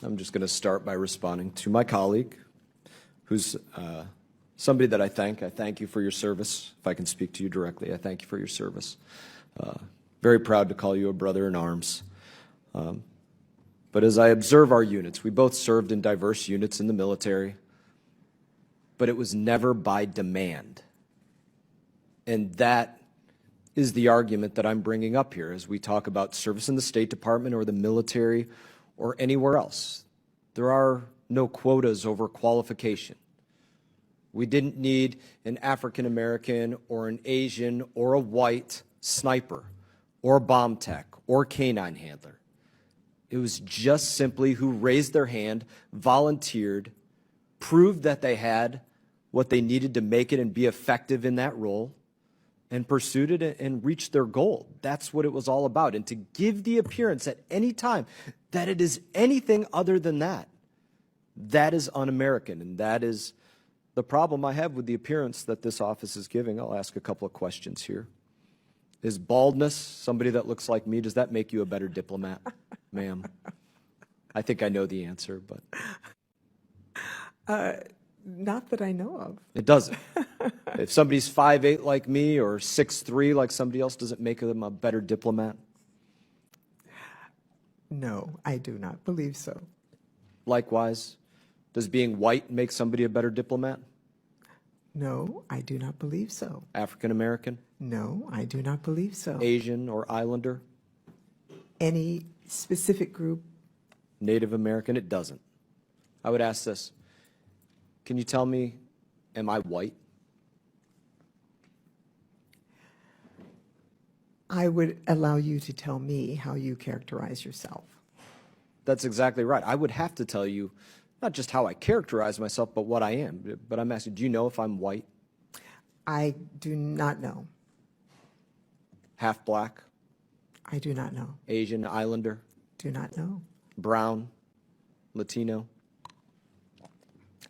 I'm just going to start by responding to my colleague, who's somebody that I thank. I thank you for your service. If I can speak to you directly, I thank you for your service. Very proud to call you a brother in arms. But as I observe our units, we both served in diverse units in the military, but it was never by demand. And that is the argument that I'm bringing up here as we talk about service in the State Department or the military or anywhere else. There are no quotas over qualification. We didn't need an African American or an Asian or a white sniper or bomb tech or canine handler. It was just simply who raised their hand, volunteered, proved that they had what they needed to make it and be effective in that role, and pursued it and reached their goal. That's what it was all about. And to give the appearance at any time that it is anything other than that, that is un-American. And that is the problem I have with the appearance that this office is giving. I'll ask a couple of questions here. Is baldness, somebody that looks like me, does that make you a better diplomat, ma'am? I think I know the answer, but. Not that I know of. It doesn't. If somebody's 5'8" like me or 6'3" like somebody else, does it make them a better diplomat? No, I do not believe so. Likewise, does being white make somebody a better diplomat? No, I do not believe so. African American? No, I do not believe so. Asian or Islander? Any specific group? Native American? It doesn't. I would ask this. Can you tell me, am I white? I would allow you to tell me how you characterize yourself. That's exactly right. I would have to tell you not just how I characterize myself, but what I am. But I'm asking, do you know if I'm white? I do not know. Half black? I do not know. Asian, Islander? Do not know. Brown? Latino?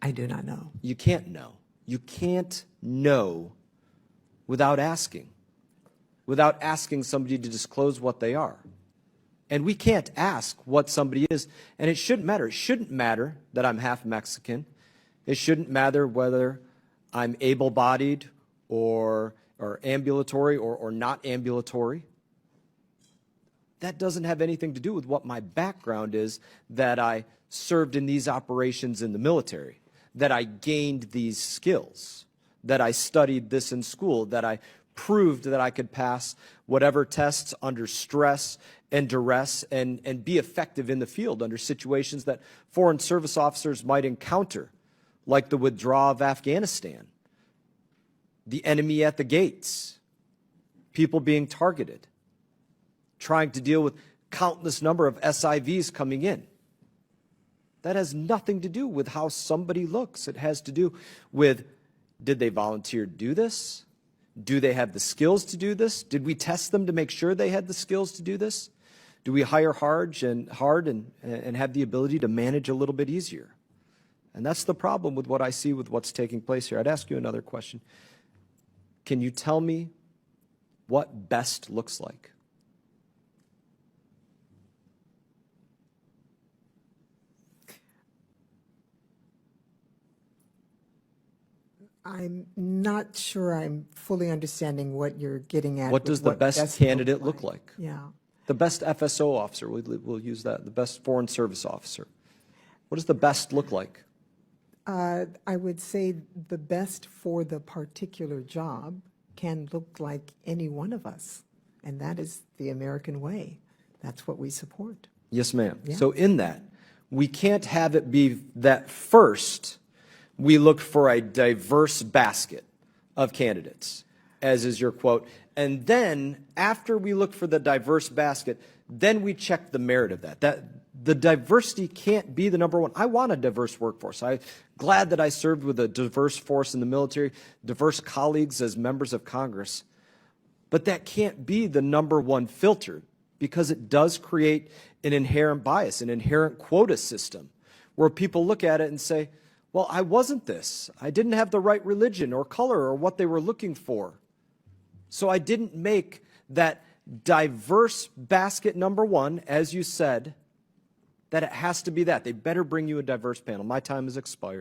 I do not know. You can't know. You can't know without asking somebody to disclose what they are. And we can't ask what somebody is, and it shouldn't matter. It shouldn't matter that I'm half Mexican. It shouldn't matter whether I'm able-bodied or ambulatory or not ambulatory. That doesn't have anything to do with what my background is, that I served in these operations in the military, that I gained these skills, that I studied this in school, that I proved that I could pass whatever tests under stress and duress and be effective in the field under situations that foreign service officers might encounter, like the withdrawal of Afghanistan, the enemy at the gates, people being targeted, trying to deal with countless number of SIVs coming in. That has nothing to do with how somebody looks. It has to do with, did they volunteer to do this? Do they have the skills to do this? Did we test them to make sure they had the skills to do this? Do we hire hard and have the ability to manage a little bit easier? And that's the problem with what I see with what's taking place here. I'd ask you another question. Can you tell me what best looks like? I'm not sure I'm fully understanding what you're getting at. What does the best candidate look like? Yeah. The best FSO officer, we'll use that, the best foreign service officer. What does the best look like? I would say the best for the particular job can look like any one of us, and that is the American way. That's what we support. Yes, ma'am. Yeah. So in that, we can't have it be that first we look for a diverse basket of candidates, as is your quote, and then after we look for the diverse basket, then we check the merit of that. The diversity can't be the number one. I want a diverse workforce. I'm glad that I served with a diverse force in the military, diverse colleagues as members of Congress. But that can't be the number one filter, because it does create an inherent bias, an inherent quota system, where people look at it and say, well, I wasn't this. I didn't have the right religion or color or what they were looking for. So I didn't make that diverse basket number one, as you said, that it has to be that. They better bring you a diverse panel. My time has expired.